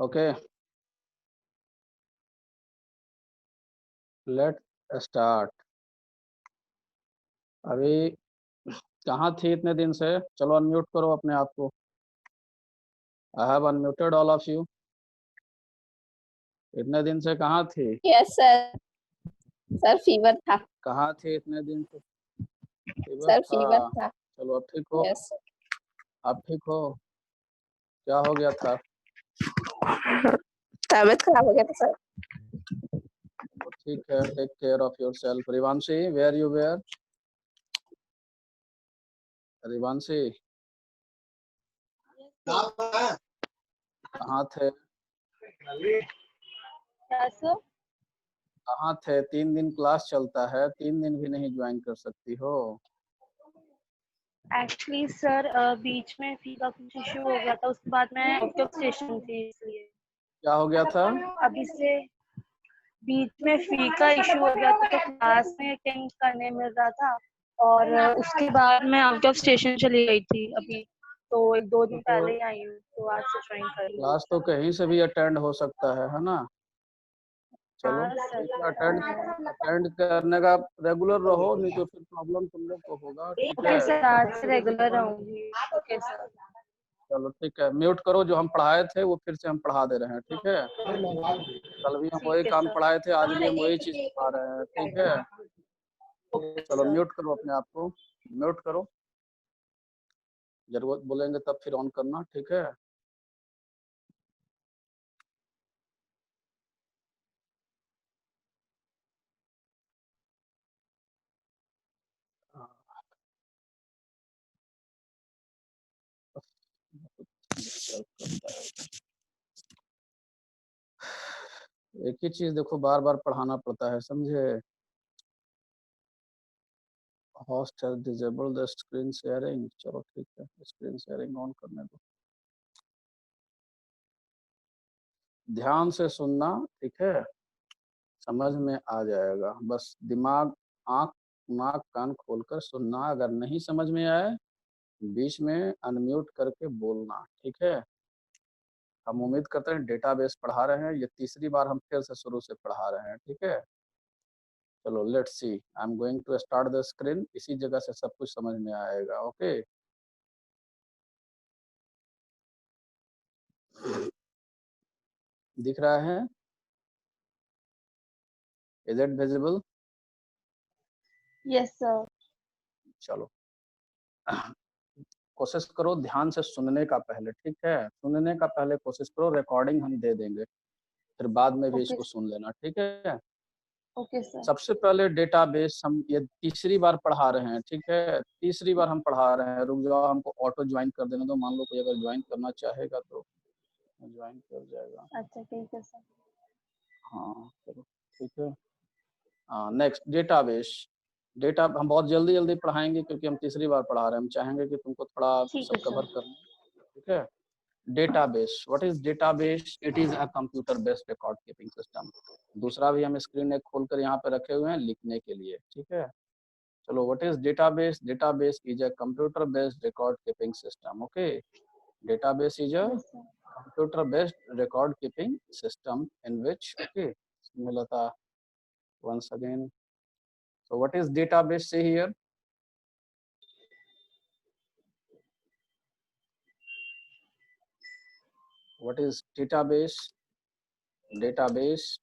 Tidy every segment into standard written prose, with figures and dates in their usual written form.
Okay, let start. अभी कहाँ थी इतने दिन से? चलो अनम्यूट करो अपने आप को। I have unmuted all of you. इतने दिन से कहाँ थी? Yes sir. सर फीवर था। कहाँ थी इतने दिन से? फीवर सर था? फीवर था। चलो अब ठीक हो? यस अब ठीक हो? क्या हो गया था? तबीयत खराब हो गया था सर। तो ठीक है, take care of your self. Rivanshi, where you were? Rivanshi कहाँ थे? कहाँ थे? 3 दिन क्लास चलता है, 3 दिन भी नहीं ज्वाइन कर सकती हो? एक्चुअली सर बीच में फी का कुछ इशू हो गया था, उसके बाद मैं आउट ऑफ स्टेशन थी, इसलिए। क्या हो गया था? अभी से बीच में फी का इशू हो गया था, तो क्लास में अटेंड करने मिल रहा था, और उसके बाद मैं आउट ऑफ स्टेशन चली गई थी अभी, तो 1-2 दिन पहले ही आई हूँ, तो आज से ज्वाइन कर रही हूँ। क्लास तो कहीं से भी अटेंड हो सकता है ना? चलो हाँ सर। ठीक है, अटेंड करने का रेगुलर रहो, नहीं तो फिर प्रॉब्लम तुम लोग को होगा। ठीक है, ओके सर, आज से रेगुलर रहूंगी। Okay sir. चलो ठीक है, म्यूट करो। जो हम पढ़ाए थे वो फिर से हम पढ़ा दे रहे हैं, ठीक है? कल भी हम वही काम पढ़ाए थे, आज भी हम वही चीज पढ़ा रहे हैं, ठीक है? चलो म्यूट करो अपने आप को, म्यूट करो। जरूरत बोलेंगे तब फिर ऑन करना, ठीक है? एक ही चीज देखो, बार बार पढ़ाना पड़ता है, समझे? Host has disabled the screen sharing. चलो ठीक है, स्क्रीन शेयरिंग ऑन करने दो। ध्यान से सुनना, ठीक है? समझ में आ जाएगा, बस दिमाग, आंख, नाक, कान खोलकर सुनना। अगर नहीं समझ में आए, बीच में अनम्यूट करके बोलना, ठीक है? हम उम्मीद करते हैं डेटाबेस पढ़ा रहे हैं, ये तीसरी बार हम फिर से शुरू से पढ़ा रहे हैं, ठीक है? चलो let's see, I am going to start the screen. इसी जगह से सब कुछ समझ में आएगा। ओके, दिख रहा है? Is it visible? Yes sir. चलो कोशिश करो ध्यान से सुनने का पहले, ठीक है? सुनने का पहले कोशिश करो। रिकॉर्डिंग हम दे देंगे, फिर बाद में भी इसको सुन लेना, ठीक है? Okay sir. सबसे पहले डेटाबेस हम ये तीसरी बार पढ़ा रहे हैं, ठीक है? तीसरी बार हम पढ़ा रहे हैं। रुक जाओ, हमको ऑटो ज्वाइन कर देने दो। मान लो कोई अगर ज्वाइन करना चाहेगा तो ज्वाइन कर जाएगा। अच्छा ठीक है सर। हाँ चलो ठीक है। हाँ, नेक्स्ट डेटाबेस। डेटा हम बहुत जल्दी जल्दी पढ़ाएंगे क्योंकि हम तीसरी बार पढ़ा रहे हैं। हम चाहेंगे कि तुमको थोड़ा ठीक सब है कवर सर। करना, ठीक है? Database, what is database? It is a computer based record keeping system. दूसरा भी हम स्क्रीन एक खोलकर यहाँ पे रखे हुए हैं लिखने के लिए, ठीक है? चलो, what is database? Database is a computer based record keeping system. Okay, database is a yes sir. computer based record keeping system in which, okay, Smilata, once again, so what is database? Say here. What is database? Database,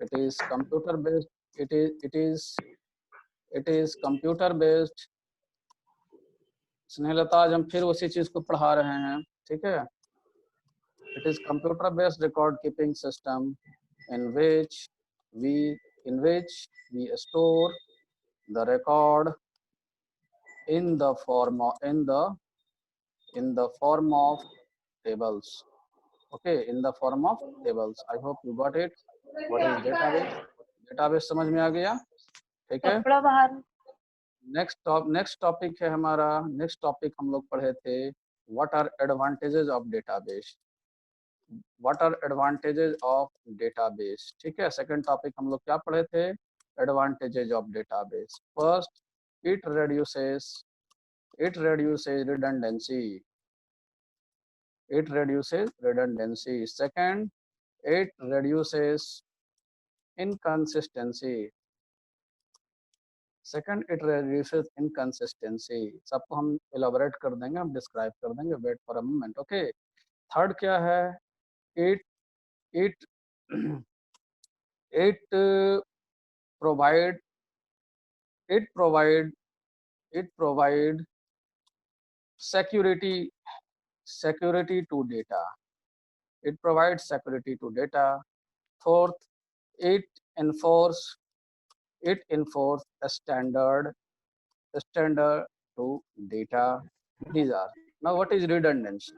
it is computer based, it is computer based। Snehlata, आज हम फिर उसी चीज को पढ़ा रहे हैं, ठीक है? It is computer based record keeping system in which we store the record in the form of tables. Okay, in the form of tables. I hope you got it. What is database? Database समझ में आ गया, ठीक है? कपड़ा बाहर। Next topic है हमारा। Next topic हम लोग पढ़े थे, what are advantages of database. What are advantages of database, ठीक है? सेकंड टॉपिक हम लोग क्या पढ़े थे? Advantages of database. First, it reduces redundancy। it reduces redundancy. Second, it reduces inconsistency. Second, it reduces inconsistency. सबको हम elaborate कर देंगे, हम describe कर देंगे, wait for a moment. Okay, third क्या है? it it it provide it provide it provide security to data. It provides security to data. Fourth, it enforce a standard to data. These are. Now what is redundancy?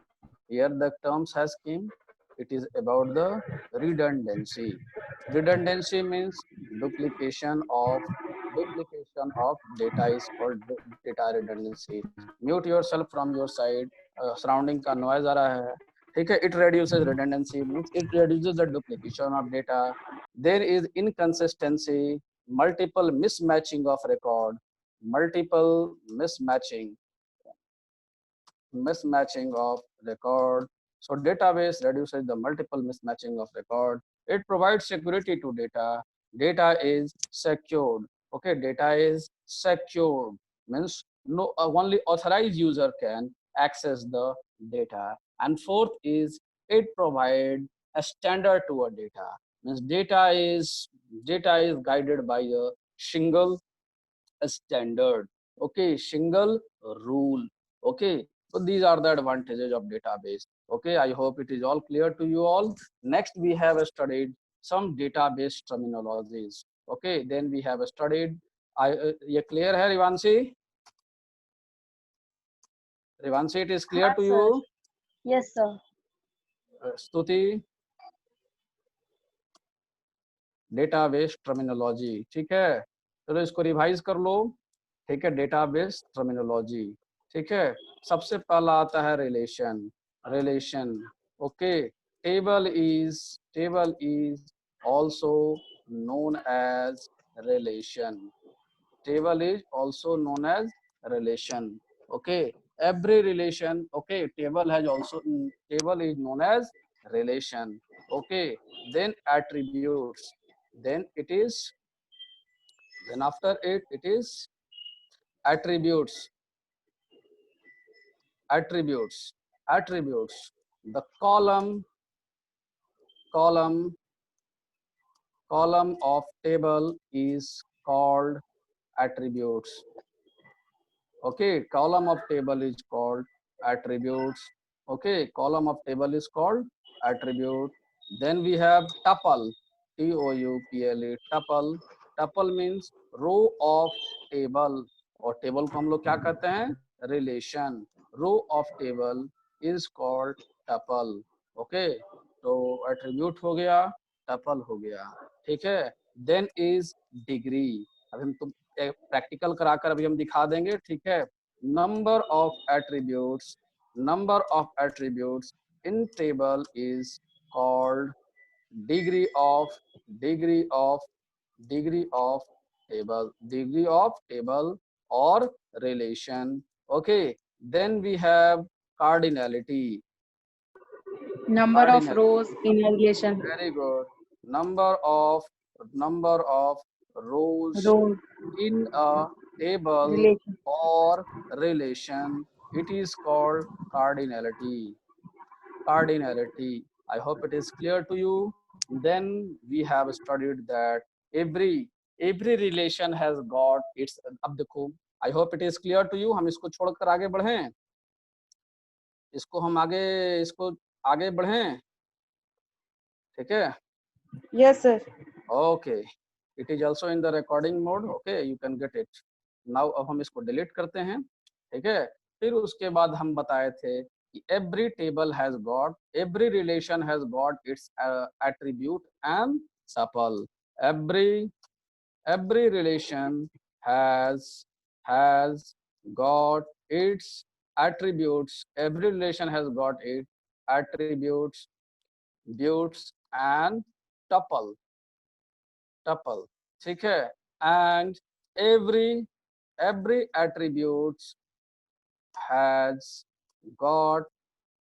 Here the terms has came. It is about the redundancy. Redundancy means duplication of data is called data redundancy. Mute yourself from your side. Surrounding का noise आ रहा है. ठीक है. It reduces redundancy means it reduces the duplication of data. There is inconsistency, multiple mismatching of record, multiple mismatching of record. So database reduces the multiple mismatching of record. It provides security to data. Data is secured. Okay, data is secured means no only authorized user can access the data. And fourth is it provide a standard to a data. Means data is guided by a single standard. Okay, single rule. Okay, so these are the advantages of database. Okay, I hope it is all clear to you all. Next, we have studied some database terminologies. Okay, then we have studied. ये clear है रिवांशी? रिवांशी, it is clear to you? Yes, sir. स्तुति, database terminology. ठीक है, चलो इसको revise कर लो. ठीक है, डेटाबेस टर्मिनोलॉजी. ठीक है, सबसे पहला आता है relation. Okay, table is also known as relation. Table is also known as relation. Okay, every relation. Okay, table is known as relation. Okay, then attributes. Then after it is attributes. The column of table is called attributes. Okay, column of table is called attributes. Okay, column of table is called attribute. Then we have tuple, TOUPLE, tuple. Tuple means row of table. और टेबल को हम लोग क्या कहते हैं? Relation. Row of table is called tuple. Okay, तो attribute हो गया, टपल हो गया. ठीक है, देन इज डिग्री. अब हम तुम प्रैक्टिकल कराकर अभी हम दिखा देंगे. ठीक है, number of attributes in table is called degree of table or relation. Okay, then we have cardinality. Number of rows in a relation. Very good. Number of rows in a table Relation. or relation. It is called cardinality. I hope it is clear to you. Then we have studied that every relation has got its. अब देखो, I hope it is clear to you. हम इसको छोड़कर आगे बढ़ें. इसको आगे बढ़ें. ठीक है? Yes, sir. Okay. It is also in the recording mode. Okay, you can get it. Now अब हम इसको delete करते हैं. ठीक है? फिर उसके बाद हम बताए थे कि every relation has got its attribute and tuple. Every relation has got its attributes. Every relation has got its attributes, and tuple. ठीक है? And every attribute has got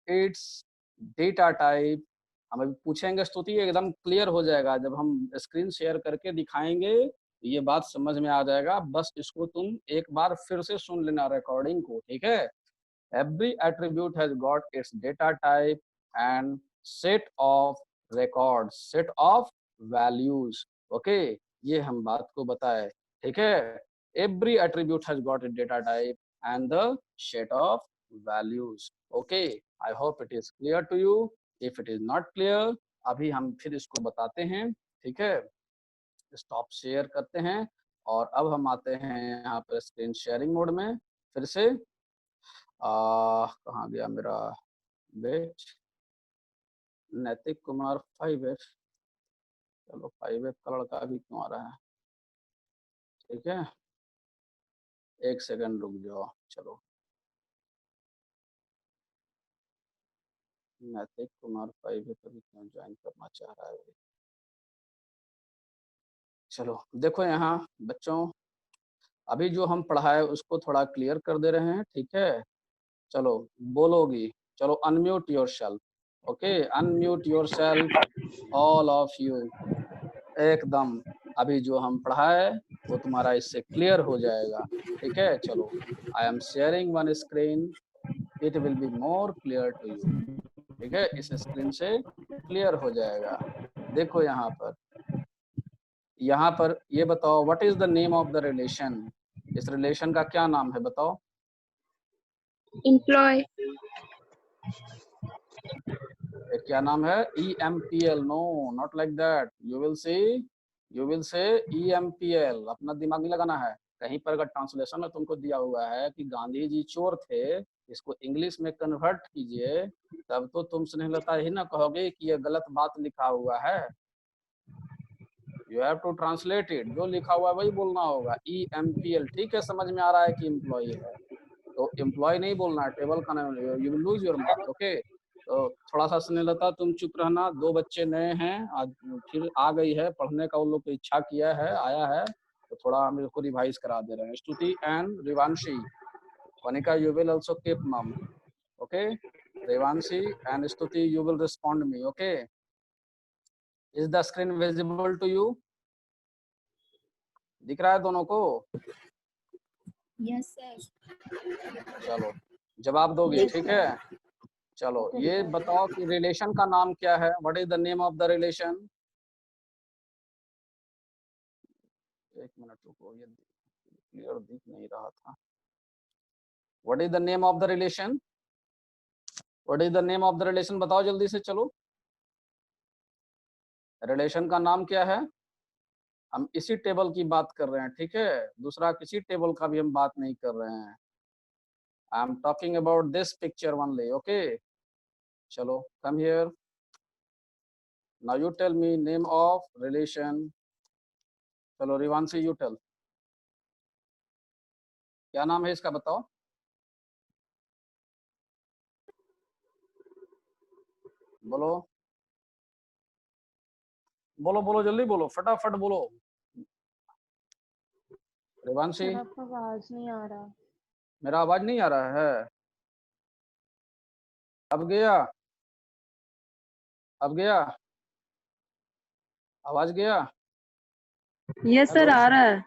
its data type हम अभी पूछेंगे स्तुति, एकदम क्लियर हो जाएगा जब हम स्क्रीन शेयर करके दिखाएंगे, ये बात समझ में आ जाएगा। बस इसको तुम एक बार फिर से सुन लेना रिकॉर्डिंग को, ठीक है। Every attribute has got its data type and set of record, set of values. Okay, ये हम बात को बताए, ठीक है। Every attribute has got it data type and the set of values. Okay, I hope it is clear to you. If it is not clear, अभी हम फिर इसको बताते हैं, ठीक है। स्टॉप शेयर करते हैं और अब हम आते हैं यहाँ पर स्क्रीन शेयरिंग मोड में फिर से। कहाँ गया मेरा वेट, नैतिक कुमार 5F, चलो 5F का लड़का भी क्यों आ रहा है, ठीक है, एक सेकंड रुक जाओ। चलो नैतिक कुमार 5F अभी क्यों ज्वाइन करना चाह रहा है। चलो देखो यहाँ बच्चों, अभी जो हम पढ़ाए उसको थोड़ा क्लियर कर दे रहे हैं, ठीक है। चलो बोलोगी, चलो unmute yourself, okay, unmute yourself all of you, एकदम अभी जो हम पढ़ाए वो तुम्हारा इससे क्लियर हो जाएगा, ठीक है। चलो I am sharing one screen, it will be more clear to you, ठीक है, इस स्क्रीन से क्लियर हो जाएगा। देखो यहाँ पर ये बताओ what is the name of the relation, इस रिलेशन का क्या नाम है बताओ। Employee. क्या नाम है, EMPL, no not like that, you will say EMPL, अपना दिमाग नहीं लगाना है। कहीं पर अगर ट्रांसलेशन में तुमको दिया हुआ है कि गांधी जी चोर थे, इसको इंग्लिश में कन्वर्ट कीजिए, तब तो तुम स्नेहलता ही ना कहोगे कि ये गलत बात लिखा हुआ है। You have to translate it, जो लिखा हुआ है वही बोलना होगा, EMPL, ठीक है। समझ में आ रहा है कि एम्प्लॉय है तो एम्प्लॉय नहीं बोलना है, टेबल का नाम, you will lose your mark, okay. तो थोड़ा सा स्नेहलता तुम चुप रहना, दो बच्चे नए हैं, आज फिर आ गई है पढ़ने का, उन लोग को इच्छा किया है, आया है, तो थोड़ा मेरे को रिवाइज करा दे रहे हैं। Stuti and Rivanshi, Vanika you will also keep mum, okay. Rivanshi and Stuti you will respond me, okay. Is the screen visible to you, दिख रहा है दोनों को? Yes sir. चलो जवाब दोगी, ठीक है। चलो ये बताओ कि रिलेशन का नाम क्या है, what is the name of the relation. एक मिनट रुको, ये क्लियर दिख नहीं रहा था। What is the name of the relation, what is the name of the relation, बताओ जल्दी से। चलो रिलेशन का नाम क्या है, हम इसी टेबल की बात कर रहे हैं, ठीक है, दूसरा किसी टेबल का भी हम बात नहीं कर रहे हैं। I am talking about this picture only, okay. चलो come here, now you tell me name of relation. चलो रिवांशी यू टेल, क्या नाम है इसका बताओ। बोलो बोलो बोलो, जल्दी बोलो, फटाफट बोलो। रिवांशी, आपका आवाज नहीं आ रहा। मेरा आवाज नहीं आ रहा है? अब गया, अब गया, आवाज गया? Yes sir, आ रहा है।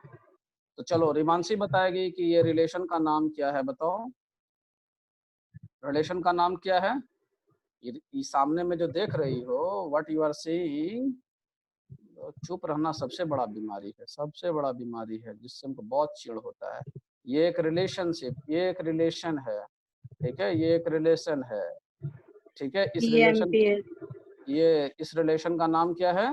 तो चलो रिमांशी बताएगी कि ये रिलेशन का नाम क्या है, बताओ रिलेशन का नाम क्या है। ये सामने में जो देख रही हो, व्हाट यू आर सीइंग, चुप रहना सबसे बड़ा बीमारी है, सबसे बड़ा बीमारी है जिससे हमको बहुत चिढ़ होता है। ये एक रिलेशनशिप, ये एक रिलेशन है, ठीक है, ये एक रिलेशन है, ठीक है। इस रिलेशन, EMPL. ये इस रिलेशन का नाम क्या है,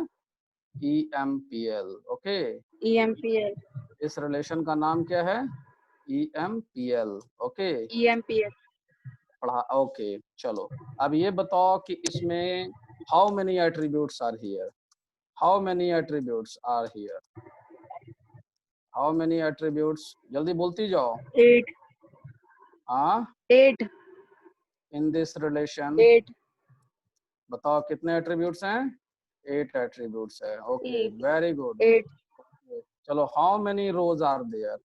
EMPL, ओके। EMPL. इस रिलेशन का नाम क्या है, EMPL, ओके। EMPL. पढ़ा, ओके। चलो अब ये बताओ कि इसमें how many attributes are here, how many attributes are here, how many attributes, जल्दी बोलती जाओ। 8. हाँ 8. In this relation, 8. बताओ कितने एट्रीब्यूट्स हैं, 8 एट्रीब्यूट्स है, ओके, 8. Very good. 8. चलो how many rows are there,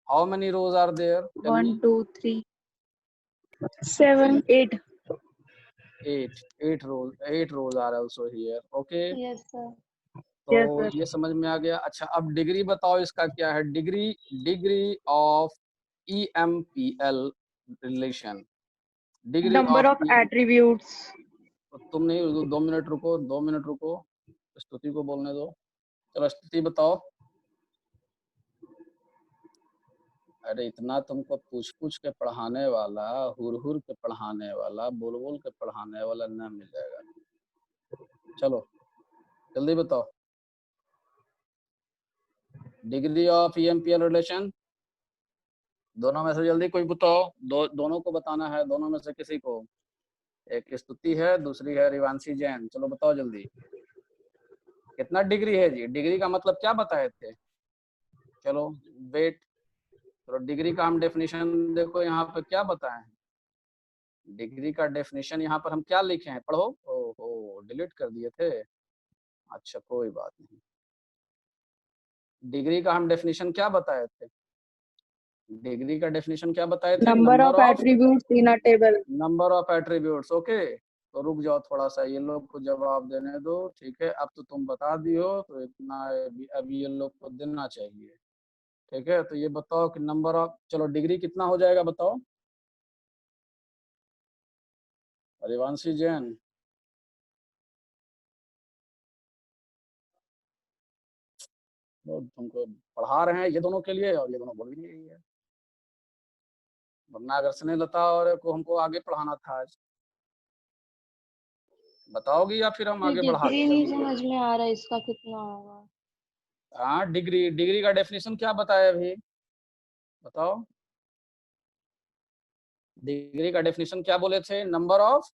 how many rows are there, 1, 2, 3, 7, 8. 8 rows are also here. Okay, Yes, sir. तो Yes, sir. ये समझ में आ गया। अच्छा, अब डिग्री बताओ इसका क्या है। Degree of EMPL relation, degree Number of of attributes. तुम नहीं, 2 मिनट रुको, 2 मिनट रुको, स्तुति को बोलने दो। चलो स्तुति बताओ। अरे इतना तुमको पूछ पूछ के पढ़ाने वाला, हुर के पढ़ाने वाला, बोल के पढ़ाने वाला न मिल जाएगा। चलो जल्दी बताओ, डिग्री ऑफ EMPL रिलेशन, दोनों में से जल्दी कोई बताओ। दोनों को बताना है, दोनों में से किसी को। एक स्तुति है, दूसरी है रिवांशी जैन। चलो बताओ जल्दी, कितना डिग्री है जी? डिग्री का मतलब क्या बताए थे? चलो वेट, तो डिग्री का हम डेफिनेशन देखो यहाँ पे क्या बताए हैं। डिग्री का डेफिनेशन यहाँ पर हम क्या लिखे हैं, पढ़ो। ओहो, डिलीट कर दिए थे। अच्छा कोई बात नहीं। डिग्री का हम डेफिनेशन क्या बताए थे? डिग्री का डेफिनेशन क्या बताए थे? Number of attributes in a table. Number of attributes. Okay, तो रुक जाओ थोड़ा सा, ये लोग को जवाब देने दो। ठीक है, अब तो तुम बता दियो, तो इतना अभी ये लोग को देना चाहिए। ठीक है, तो ये बताओ कि नंबर ऑफ, चलो डिग्री कितना हो जाएगा बताओ। रिवांशी जैन, वो तुमको पढ़ा रहे हैं ये दोनों के लिए, और ये दोनों बोल भी नहीं रही है। वरना अगर स्नेहलता और को हमको आगे पढ़ाना था आज। बताओगी या फिर हम आगे बढ़ा डिग्री दें? नहीं समझ में आ रहा है इसका कितना होगा। हाँ, डिग्री का डेफिनेशन क्या बताया अभी बताओ। डिग्री का डेफिनेशन क्या बोले थे? नंबर ऑफ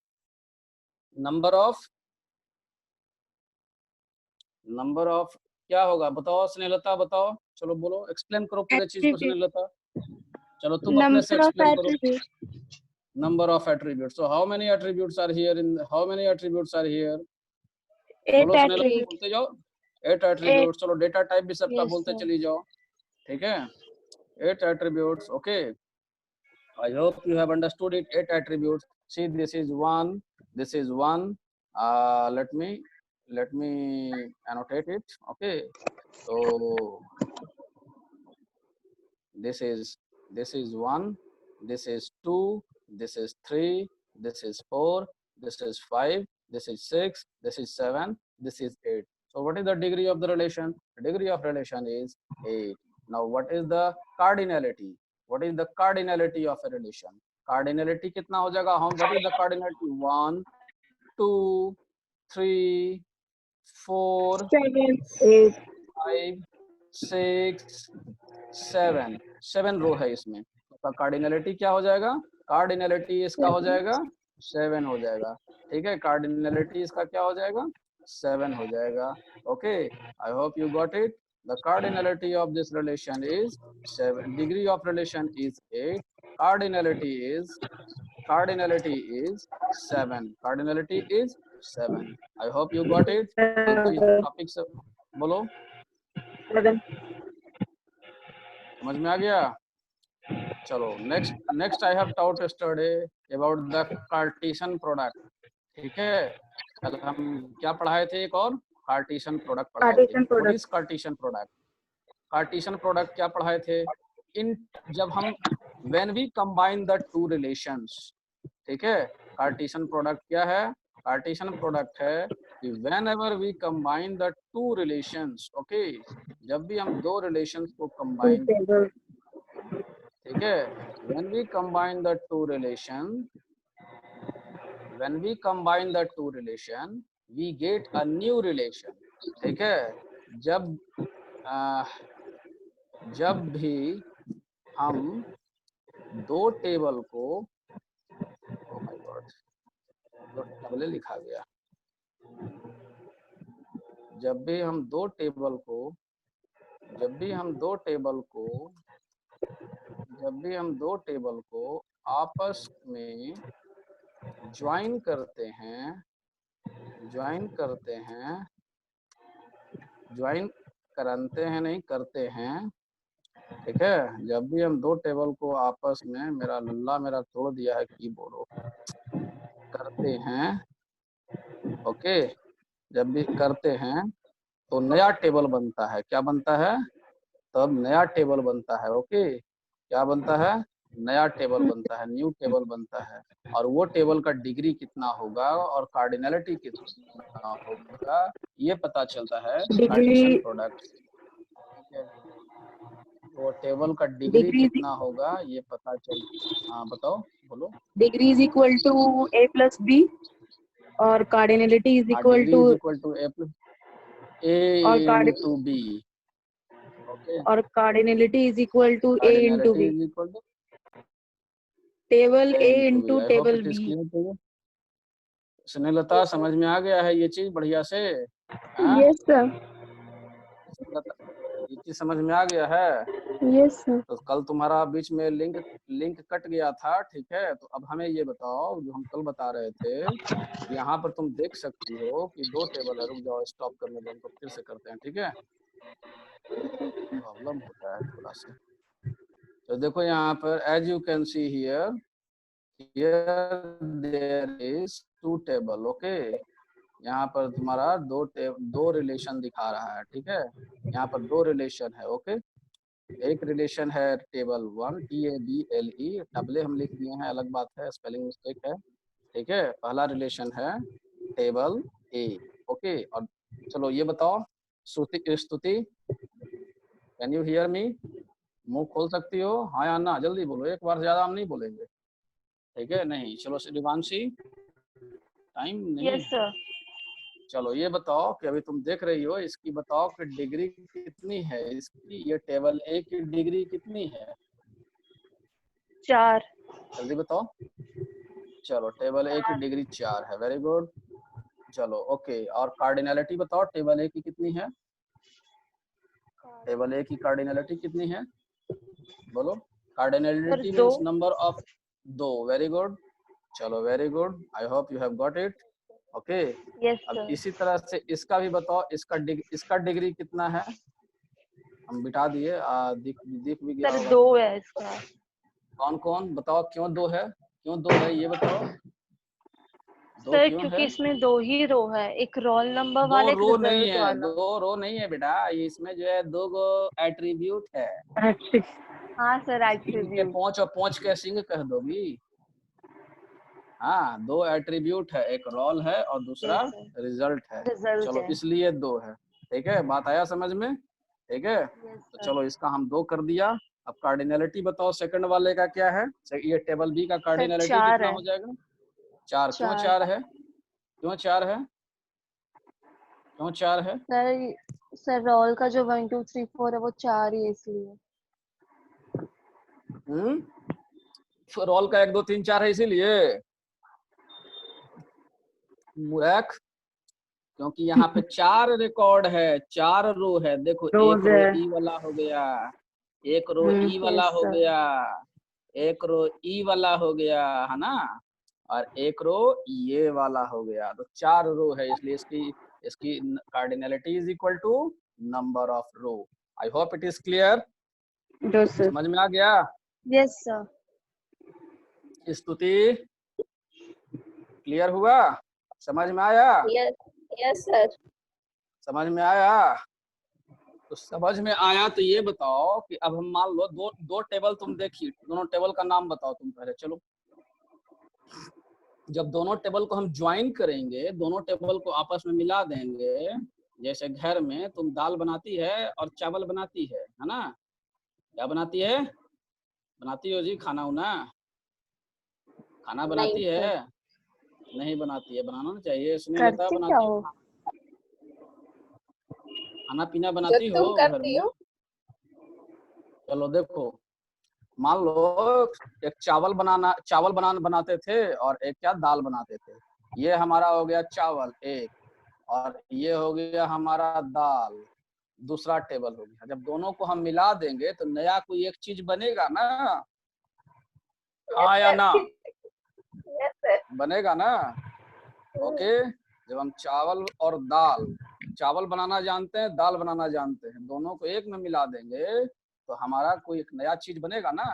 क्या होगा बताओ स्नेहलता, बताओ। चलो बोलो, एक्सप्लेन करो पूरे चीज को स्नेहलता। चलो तुम अपने से एक्सप्लेन करो। Number of attributes, so how many attributes are here बोलो स्नेहलता, बोलते जाओ। 8 एट्रीब्यूट्स। चलो डेटा टाइप भी सबका बोलते चली जाओ। ठीक है, 8 attributes. Okay, I hope you have understood it. 8 attributes. See, this is one. Let me annotate it. Okay, so this is one, this is two, this is three, this is four, this is five, this is six, this is seven, this is 8. So what is the degree of the relation? The degree of relation is 8. Now what is the cardinality? What is the cardinality of a relation? Cardinality कितना हो जाएगा? What is the cardinality? 1, 2, 3, 4, 7, 8. 5, 6, 7, 7 रो है इसमें। तो cardinality क्या हो जाएगा? Cardinality इसका हो जाएगा 7 हो जाएगा। ठीक है, कार्डिनलिटी इसका क्या हो जाएगा? 7 हो जाएगा। Okay, I hope you got it. The cardinality of this relation is 7. Degree of relation is 8. Cardinality is 7. Cardinality is 7. I hope you got it. तो इस टॉपिक से बोलो, 7. समझ में आ गया? चलो next I have taught yesterday about the Cartesian product. ठीक है, कल हम क्या पढ़ाए थे? एक और कार्टेशियन प्रोडक्ट पढ़ाए थे। What is Cartesian product? Cartesian product क्या पढ़ाए थे? इन जब हम when we combine the two relations. ठीक है, कार्टेशियन प्रोडक्ट क्या है? कार्टेशियन प्रोडक्ट है कि whenever we combine the two relations. Okay, जब भी हम दो रिलेशंस को कंबाइन, ठीक है, when we combine the two relation we get a new relation। ठीक है, जब भी हम दो टेबल को, ओ माय गॉड, दो टेबल लिखा गया। जब भी हम दो टेबल को आपस में ज्वाइन करते हैं, ठीक है, जब भी हम दो टेबल को आपस में, मेरा लल्ला मेरा तोड़ दिया है कीबोर्ड। करते हैं, ओके, जब भी करते हैं तो नया टेबल बनता है। क्या बनता है? तब नया टेबल बनता है। ओके, क्या बनता है? नया टेबल बनता है, न्यू टेबल बनता है। और वो टेबल का डिग्री कितना होगा और कार्डिनलिटी कितना होगा ये पता चलता है कार्टेशियन Degree प्रोडक्ट। ठीक है, वो टेबल का डिग्री degree कितना होगा ये पता चल। हाँ बताओ, बोलो। degree is equal to A plus B और cardinality is हाँ, equal degree to is equal to A plus और A card into B. Okay, और cardinality is equal to A into cardinality B. Is equal to Table A A into B. into I hope table it is B. Clear to you. Snehlata, समझ में आ गया है ये चीज बढ़िया से? हाँ, Yes sir. स्नेहलता, ये चीज समझ में आ गया है? Yes sir. तो कल तुम्हारा बीच में लिंक लिंक कट गया था, ठीक है? तो अब हमें ये बताओ, जो हम कल बता रहे थे, यहाँ पर तुम देख सकती हो कि दो टेबल है। रुक जाओ, स्टॉप करने दो, हमको फिर से करते हैं, ठीक है? प्रॉब्लम होता है थोड़ा सा। तो देखो यहाँ पर as you can see here there is two table. Okay, यहाँ पर तुम्हारा दो रिलेशन दिखा रहा है, ठीक है? यहाँ पर दो रिलेशन है। ओके, एक रिलेशन है टेबल 1 TABLE, डबले हम लिख दिए हैं, अलग बात है, स्पेलिंग मिस्टेक है, ठीक है? पहला रिलेशन है टेबल ए। ओके, और चलो ये बताओ, स्तुति, कैन यू हियर मी? मुंह खोल सकती हो, हाँ या ना? जल्दी बोलो, एक बार ज्यादा हम नहीं बोलेंगे, ठीक है? नहीं, चलो शिवांशी, टाइम नहीं। Yes sir. चलो ये बताओ कि अभी तुम देख रही हो, इसकी बताओ कि डिग्री कितनी है इसकी, ये टेबल ए की डिग्री कितनी है? 4। जल्दी बताओ। चलो टेबल ए की डिग्री 4 है, वेरी गुड। चलो ओके, और कार्डिनलिटी बताओ टेबल ए की कितनी है? टेबल ए की कार्डिनलिटी कितनी है? बोलो। कार्डिनलिटी दो। Means number of 2, very good. चलो very good, I hope you have got it. Okay, yes अब सर। इसी तरह से इसका भी बताओ, इसका डिग्री कितना है? हम बिठा दिए, दिख भी गया सर होगा। 2 है इसका। कौन कौन बताओ, क्यों 2 है? क्यों 2 है ये बताओ, 2 सर क्यों है? क्योंकि इसमें 2 ही रो है, एक रोल नंबर 2 वाला, एक रो नहीं रिजल्ट है, वाला। 2 रो नहीं है बेटा, इसमें जो है 2 गो एट्रीब्यूट है। अच्छा. हाँ सर, सिंह के एट्रीब्यूट। पोंछ और पोंछ के सिंह कह दोगी? हाँ, 2 एट्रीब्यूट है, एक रोल है और दूसरा रिजल्ट है। रिजल्ट चलो है। इसलिए 2 है, ठीक है? बात आया समझ में? ठीक है, तो चलो इसका हम 2 कर दिया। अब कार्डिनलिटी बताओ सेकंड वाले का क्या है? ये टेबल बी का सर कार्डिनलिटी 4 कितना है। हो जाएगा? 4। क्यों 4 4 है? क्यों 4 है? क्यों 4 है? सर रोल का जो 1 2 3 4 है वो 4 ही है इसलिए। रोल का 1 2 3 4 है इसीलिए? मूर्ख, क्योंकि यहाँ पे 4 रिकॉर्ड है, 4 रो है। देखो, एक Rose रो है. ई वाला हो गया, एक रो ई वाला यस हो सर। गया, एक रो ई वाला हो गया, है ना? और एक रो ये वाला हो गया, तो 4 रो है, इसलिए इसकी cardinality is equal to number of row. I hope it is clear. Yes sir. समझ में आ गया? Yes sir. स्तुति, क्लियर हुआ? समझ में आया? Yes yes sir. समझ में आया? तो समझ में आया तो ये बताओ कि अब हम मान लो दो टेबल तुम देखी, दोनों टेबल का नाम बताओ तुम पहले। चलो, जब दोनों टेबल को हम ज्वाइन करेंगे, दोनों टेबल को आपस में मिला देंगे, जैसे घर में तुम दाल बनाती है और चावल बनाती है ना? क्या बनाती है? बनाती हो जी, खाना उना खाना बनाती नहीं है? नहीं बनाती है, बनाना नहीं चाहिए। सुनिए लेता, करते क्या बनाती हो? हो? खाना पीना जो बनाती हो तुम घर करती में? हो। चलो देखो, मान लो एक चावल बनाते थे और एक क्या दाल बनाते थे। ये हमारा हो गया चावल एक, और ये हो गया हमारा दाल, दूसरा टेबल हो गया। जब दोनों को हम मिला देंगे तो नया कोई एक चीज बनेगा ना? हाँ या ना? Yes sir. बनेगा ना? ओके, जब हम चावल और दाल, चावल बनाना जानते हैं, दाल बनाना जानते हैं, दोनों को एक में मिला देंगे तो हमारा कोई एक नया चीज बनेगा ना?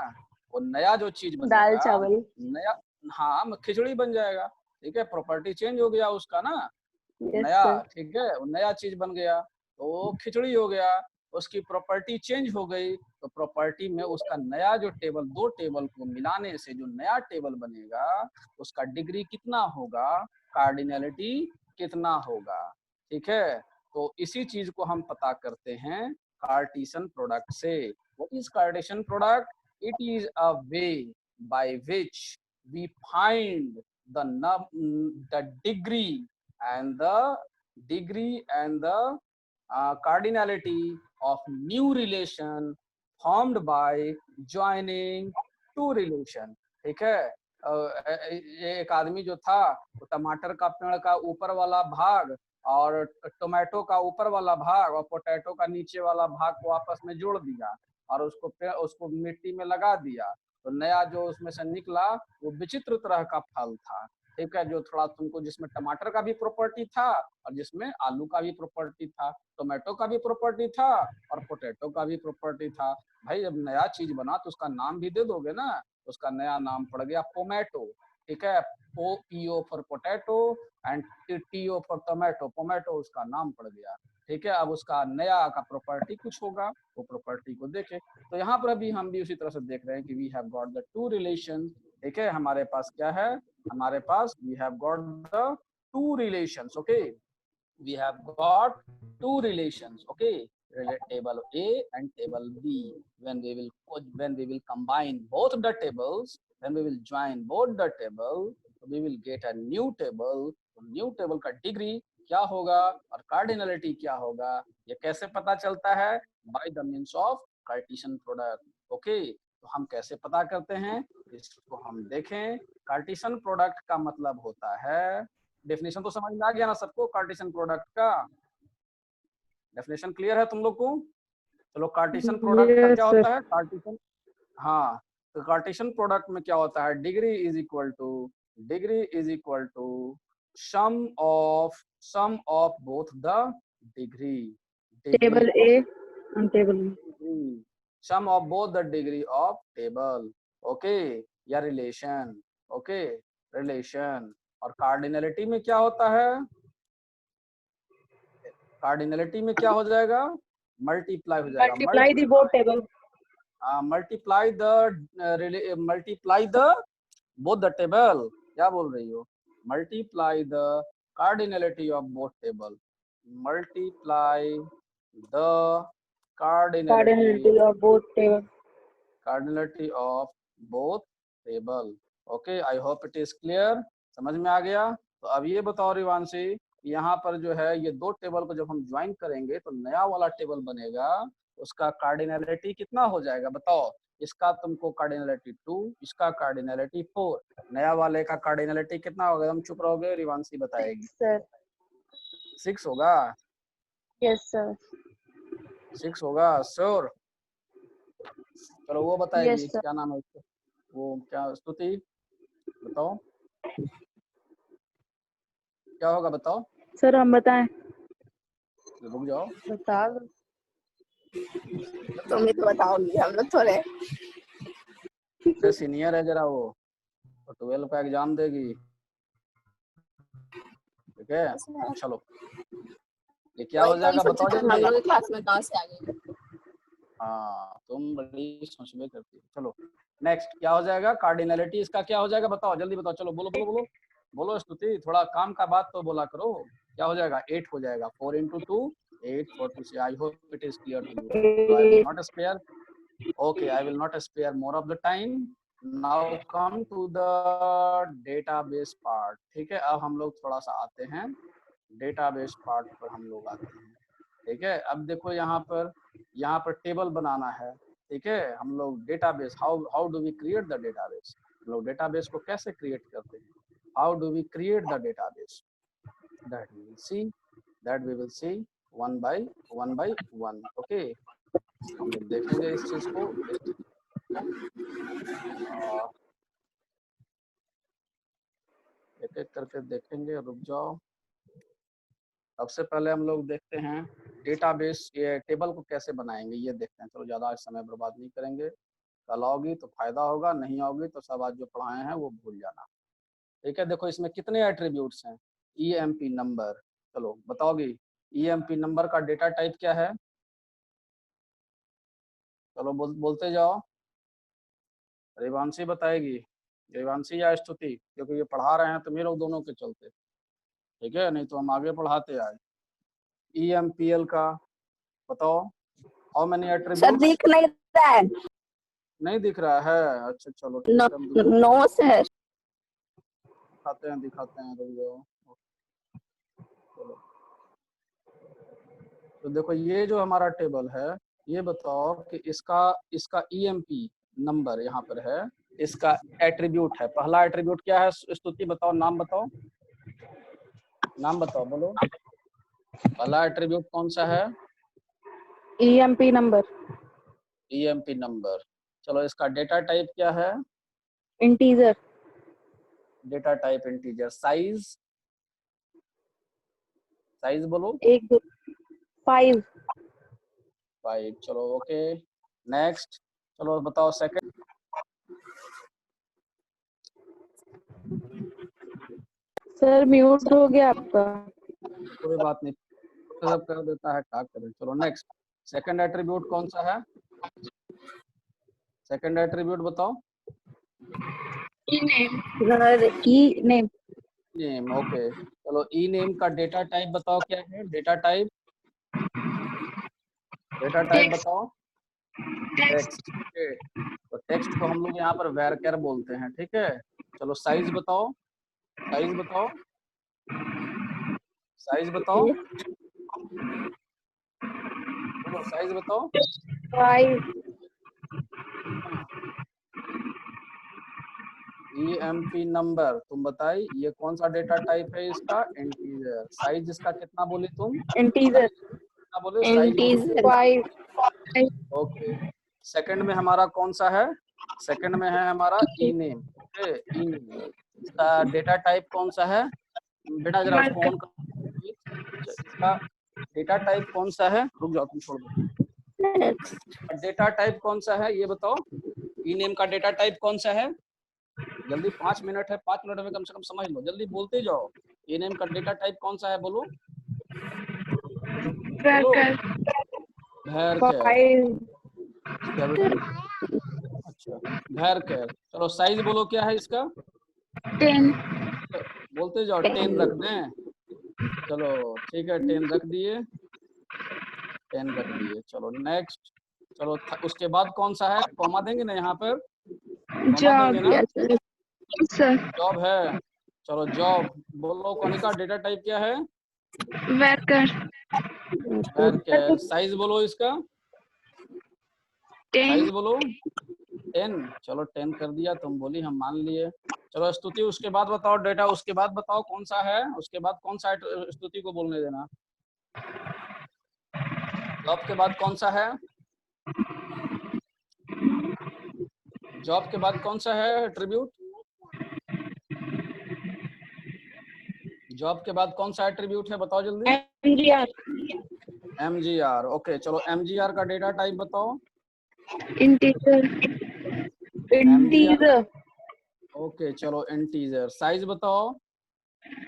वो नया जो चीज दाल बनेगा, चावल। नया, हाँ, खिचड़ी बन जाएगा। ठीक है, प्रॉपर्टी चेंज हो गया उसका ना, Yes, नया, sir. ठीक है, वो नया चीज बन गया, तो वो खिचड़ी हो गया, उसकी प्रॉपर्टी चेंज हो गई, तो प्रॉपर्टी में उसका नया जो टेबल, दो टेबल को मिलाने से जो नया टेबल बनेगा उसका डिग्री कितना होगा, कार्डिनलिटी कितना होगा, ठीक है। तो इसी चीज को हम पता करते हैं कार्टेशियन प्रोडक्ट से। What is Cartesian product? It is a way by which we find the degree and the cardinality of new relation formed by joining two relation, ठीक है। ये एक आदमी जो था वो टमाटर का पेड़ का ऊपर वाला भाग और टोमेटो का ऊपर वाला भाग और पोटैटो का नीचे वाला भाग को आपस में जोड़ दिया और उसको मिट्टी में लगा दिया, तो नया जो उसमें से निकला वो विचित्र तरह का फल था, ठीक है, जो थोड़ा तुमको, जिसमें टमाटर का भी प्रॉपर्टी था और जिसमें आलू का भी प्रॉपर्टी था, टोमेटो का भी प्रॉपर्टी था और पोटैटो का भी प्रॉपर्टी था। भाई जब नया चीज बना तो उसका नाम भी दे दोगे ना, उसका नया नाम पड़ गया पोमैटो, ठीक है, PO for potato and TO for tomato, pomato उसका नाम पड़ गया, ठीक है। अब उसका नया का प्रॉपर्टी कुछ होगा, वो प्रॉपर्टी को देखे। तो यहाँ पर अभी हम भी उसी तरह से देख रहे हैं कि we have got the two relation, ठीक है, हमारे पास क्या है, हमारे पास we have got the two relations, okay, we have got two relations, okay, table A and table B. When we will combine both the tables, when we will join both the table, we will get a new table. तो new table का degree क्या होगा और cardinality क्या होगा, ये कैसे पता चलता है? by the means of Cartesian product, okay. तो हम कैसे पता करते हैं, इसको हम देखें। कार्टेशियन प्रोडक्ट का मतलब होता है, डेफिनेशन तो समझ में आ गया ना सबको, कार्टेशियन प्रोडक्ट का डेफिनेशन क्लियर है तुम लोग को? चलो, कार्टेशियन प्रोडक्ट का Yes, क्या sir. होता है, कार्टेशियन, हाँ, तो कार्टेशियन प्रोडक्ट में क्या होता है, degree is equal to sum of both the degree, Table A and table B. Sum of both the degree of table, okay, या रिलेशन, ओके, रिलेशन। और कार्डिनलिटी में क्या होता है, कार्डिनलिटी में क्या हो जाएगा, मल्टीप्लाई हो जाएगा, Multiply the both table. Multiply the both the table, क्या बोल रही हो, multiply the cardinality of both table, multiply the Cardinality of both table. Cardinality of both table, okay. I hope it is clear, समझ में आ गया। तो अब ये बताओ रिवांशी, यहाँ पर जो है ये दो टेबल को जब हम ज्वाइन करेंगे तो नया वाला टेबल बनेगा, उसका कार्डिनलिटी कितना हो जाएगा बताओ? इसका तुमको कार्डिनलिटी 2, इसका कार्डिनलिटी 4, नया वाले का कार्डिनलिटी कितना होगा? हम चुप रहोगे, रिवांशी बताएगी। 6 sir. 6 होगा? Yes sir. 6 होगा श्योर? चलो वो बताएगी। Yes, sir. क्या नाम है उसका, वो क्या, स्तुति बताओ क्या होगा, बताओ। सर हम बताएं? रुक जाओ, बता दो। तुम ही तो बताओगी, हम लोग थोड़े। से सीनियर है जरा, वो तो 12 का एग्जाम देगी, ठीक है। चलो ये क्या हो जाएगा बताओ हम जल्दी। लोग क्लास में कहाँ से आ गए? हाँ तुम बड़ी सोचबे करती हो। चलो नेक्स्ट क्या हो जाएगा, कार्डिनलिटी इसका क्या हो जाएगा बताओ, जल्दी बताओ, चलो बोलो बोलो बोलो बोलो स्तुति, थोड़ा काम का बात तो बोला करो। क्या हो जाएगा? 8 हो जाएगा, 4 into 2 8 4 2 6। I hope it is clear to you, so I will not spare, okay, I will not spare more of the time. Now come to the database part, ठीक है। अब हम लोग थोड़ा सा आते हैं डेटाबेस पार्ट पर, हम लोग आते हैं, ठीक है। अब देखो यहाँ पर टेबल बनाना है, ठीक है। हम लोग database, how do we create the database, हम लोग डेटाबेस को कैसे क्रिएट करते हैं, how do we create the database, that we will see one by one, okay. हम लोग देखेंगे इस चीज को, एक एक करके देखेंगे, रुक जाओ। सबसे पहले हम लोग देखते हैं डेटाबेस, ये टेबल को कैसे बनाएंगे ये देखते हैं। चलो ज़्यादा समय बर्बाद नहीं करेंगे, कल आओगी तो फायदा होगा, नहीं आओगी तो सब आज जो पढ़ाए हैं वो भूल जाना। ठीक है, देखो इसमें कितने एट्रीब्यूट्स हैं, EMP नंबर। चलो बताओगी EMP नंबर का डेटा टाइप क्या है? चलो बोलते जाओ। रेवांशी बताएगी, रेवांशी या स्तुति, क्योंकि ये पढ़ा रहे हैं तो मेरे दोनों के चलते, ठीक है, नहीं तो हम आगे पढ़ाते आए। EMPL का बताओ, हाउ मेनी सर एट्रीब्यूट्स? दिख नहीं रहा है। नहीं दिख रहा है, अच्छा चलो ठीक है, हम नो सर। दिखाते हैं रुक जाओ। चलो तो देखो ये जो हमारा टेबल है, ये बताओ कि इसका EMP नंबर यहाँ पर है, इसका एट्रीब्यूट है। पहला एट्रीब्यूट क्या है स्तुति, बताओ, नाम बताओ, नाम बताओ, बोलो। पहला एट्रीब्यूट कौन सा है? EMP number. EMP number. चलो इसका डेटा टाइप क्या है? Integer. Data type integer. Size, size बोलो। 1 2 5। 5। चलो ओके, नेक्स्ट। चलो बताओ सेकंड। सर म्यूट हो गया आपका। कोई बात नहीं, सब कर देता है, क्या करें। चलो नेक्स्ट, सेकंड एट्रीब्यूट कौन सा है? सेकंड एट्रीब्यूट बताओ। ई नेम। Name, okay. चलो ई नेम का डेटा टाइप बताओ क्या है? डेटा टाइप, डेटा टाइप बताओ। Text, okay. तो टेक्स्ट को हम लोग यहाँ पर varchar बोलते हैं, ठीक है। चलो साइज बताओ, साइज बताओ, साइज बताओ, बोलो साइज बताओ। 5। EMP नंबर तुम बताई, ये कौन सा डेटा टाइप है इसका? इंटीजर। साइज इसका कितना बोली तुम? इंटीजर। कितना बोले? Size integer. 5। ओके। सेकंड में हमारा कौन सा है? सेकंड में है हमारा ई नेम, ओके, ई नेम। इसका डेटा टाइप कौन सा है? बेटा जरा उसको ऑन कर। इसका डेटा टाइप कौन सा है? रुक जाओ, तुम छोड़ दो। डेटा टाइप कौन सा है ये बताओ। ई नेम का डेटा टाइप कौन सा है? जल्दी, 5 मिनट है, 5 मिनट में कम से कम समझ लो, जल्दी बोलते जाओ। ई नेम का डेटा टाइप कौन सा है बोलो, बोलो। varchar। क्या बेटा? अच्छा, varchar। चलो साइज बोलो क्या है इसका? 10। बोलते जाओ, 10 रख दें। चलो ठीक है, 10 रख दिए, 10 रख दिए। चलो नेक्स्ट। चलो उसके बाद कौन सा है? कॉमा देंगे ना यहाँ पर, कॉमा देंगे ना। सर जॉब है। चलो जॉब बोलो। कनिका डेटा टाइप क्या है? वर्कर। varchar। साइज बोलो इसका, साइज बोलो। 10। चलो 10 कर दिया, तुम बोली, हम मान लिए। चलो स्तुति, उसके बाद बताओ डेटा, उसके बाद बताओ कौन सा है, उसके बाद कौन सा है? स्तुति को बोलने देना। जॉब के बाद कौन सा है? जॉब के बाद कौन सा है एट्रीब्यूट? जॉब के बाद कौन सा एट्रीब्यूट है बताओ जल्दी। MGR। MGR, okay. चलो MGR का डेटा टाइप बताओ। इंटीजर। MGR, okay. चलो इंटीजर। साइज बताओ।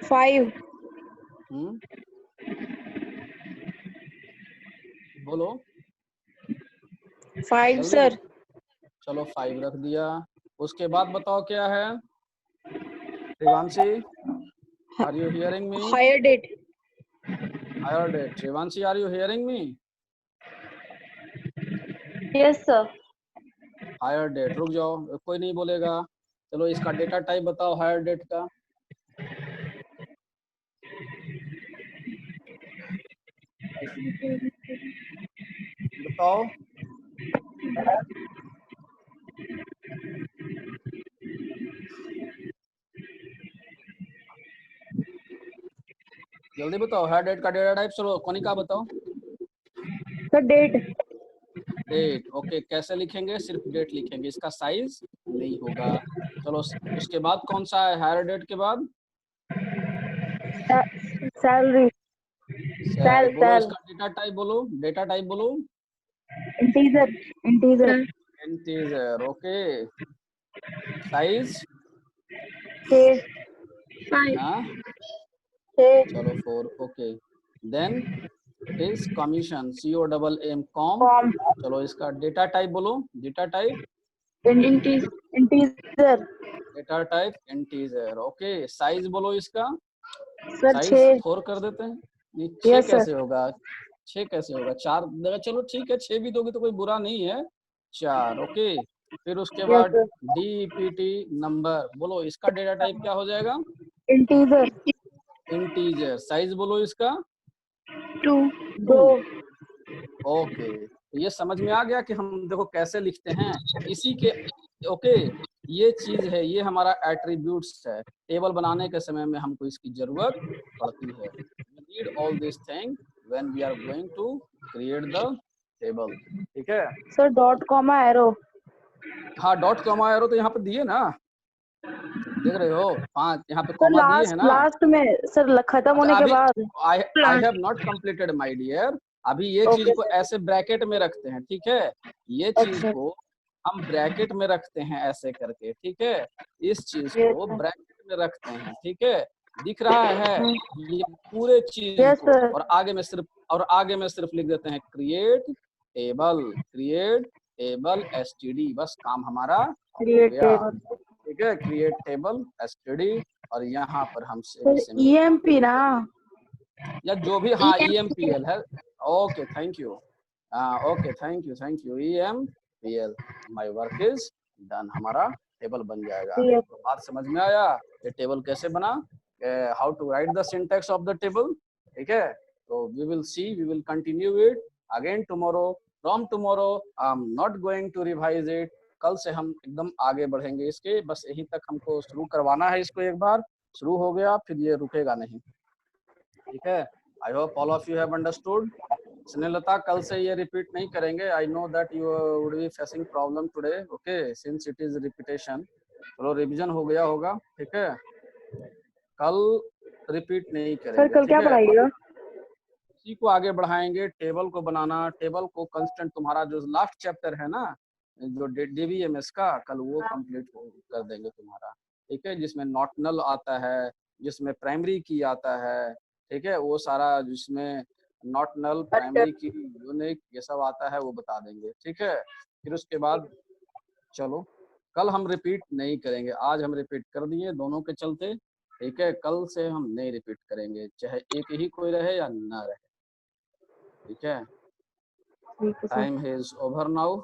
5। बोलो 5 जल्दी। सर। चलो 5 रख दिया। उसके बाद बताओ क्या है? Rivanshi, are you hearing me? Hire date. Hire date. Rivanshi, are you hearing me? Yes sir. Hire date. रुक जाओ, कोई नहीं बोलेगा। चलो इसका डेटा टाइप बताओ हायर डेट का। बताओ। जल्दी बताओ हायर डेट का डेटा टाइप। चलो कनिका बताओ। Sir date. Date, okay. कैसे लिखेंगे? सिर्फ डेट लिखेंगे, इसका साइज नहीं होगा। चलो उसके बाद कौन सा है हायर डेट के बाद? सैलरी। सेल। बोलो इसका डेटा टाइप बोलो, डेटा टाइप बोलो। Integer. Integer. Integer, okay. Size? 6। हाँ 6 चलो 4 okay. Then is commission COMM comm. Comm चलो इसका डेटा टाइप बोलो, data type integer data type integer. Okay size बोलो इसका, सर साइज 6 4 कर देते हैं। नहीं 6 यस सर कैसे होगा, 6 कैसे होगा, 4 चलो ठीक है 6 भी दोगे तो कोई बुरा नहीं है, 4 ओके। फिर उसके यस बाद सर DPT नंबर बोलो, इसका डेटा टाइप क्या हो जाएगा, इंटीजर इंटीजर। साइज बोलो इसका 2 2 ओके। तो ये समझ में आ गया कि हम देखो कैसे लिखते हैं इसी के। ओके ये चीज है, ये हमारा एट्रीब्यूट्स है। टेबल बनाने के समय में हमको इसकी जरूरत पड़ती है। We need all these things when we are going to create the table। ठीक है। सर डॉट कॉमा एरो हाँ डॉट कॉमा एरो तो यहाँ पे दिए ना, देख रहे हो 5 यहाँ पे सर कॉमा दिए है ना। लास्ट में सर खत्म अच्छा होने के अभी बाद I have not completed my dear. अभी ये चीज ओके को सर ऐसे ब्रैकेट में रखते हैं, ठीक है। ये चीज अच्छा को हम ब्रैकेट में रखते हैं ऐसे करके, ठीक है। इस चीज यस को सर ब्रैकेट में रखते हैं, ठीक है। दिख रहा है ये पूरे चीज यस को, सर और आगे में सिर्फ लिख देते हैं क्रिएट टेबल STD। बस काम हमारा हो क्रिएट गया, टेबल ठीक है। क्रिएट टेबल STD और यहाँ पर हम सर ईएमपी ना या जो भी, हाँ EMPL है। Okay thank you, okay thank you EMPL। My work is done, हमारा टेबल बन जाएगा। तो बात समझ में आया ये टेबल कैसे बना, how to write the syntax of the table, ठीक है। तो we will continue it again tomorrow. From tomorrow I am not going to revise it. कल से हम एकदम आगे बढ़ेंगे इसके, बस यहीं तक हमको शुरू करवाना है इसको। एक बार शुरू हो गया फिर ये रुकेगा नहीं, ठीक है। I hope all of you have understood. Snehlata कल से ये रिपीट नहीं करेंगे। I know that you would be facing problem today, okay, since it is repetition. चलो रिवीजन हो गया होगा, ठीक है। कल रिपीट नहीं सर करेंगे, कल ठीक क्या है। पढ़ाइएगा इसी को आगे बढ़ाएंगे, टेबल को बनाना, टेबल को कंस्टेंट। तुम्हारा जो लास्ट चैप्टर है ना जो DBMS का, कल वो कंप्लीट कर देंगे तुम्हारा, ठीक है। जिसमें नॉटनल आता है, जिसमें प्राइमरी की आता है, ठीक है। वो सारा जिसमें नॉटनल अच्छा प्राइमरी की यूनिक ये सब आता है वो बता देंगे, ठीक है। फिर उसके बाद चलो कल हम रिपीट नहीं करेंगे, आज हम रिपीट कर दिए दोनों के चलते, ठीक है। कल से हम नहीं रिपीट करेंगे, चाहे एक ही कोई रहे या ना रहे, ठीक है। ठीक है sir time is over now.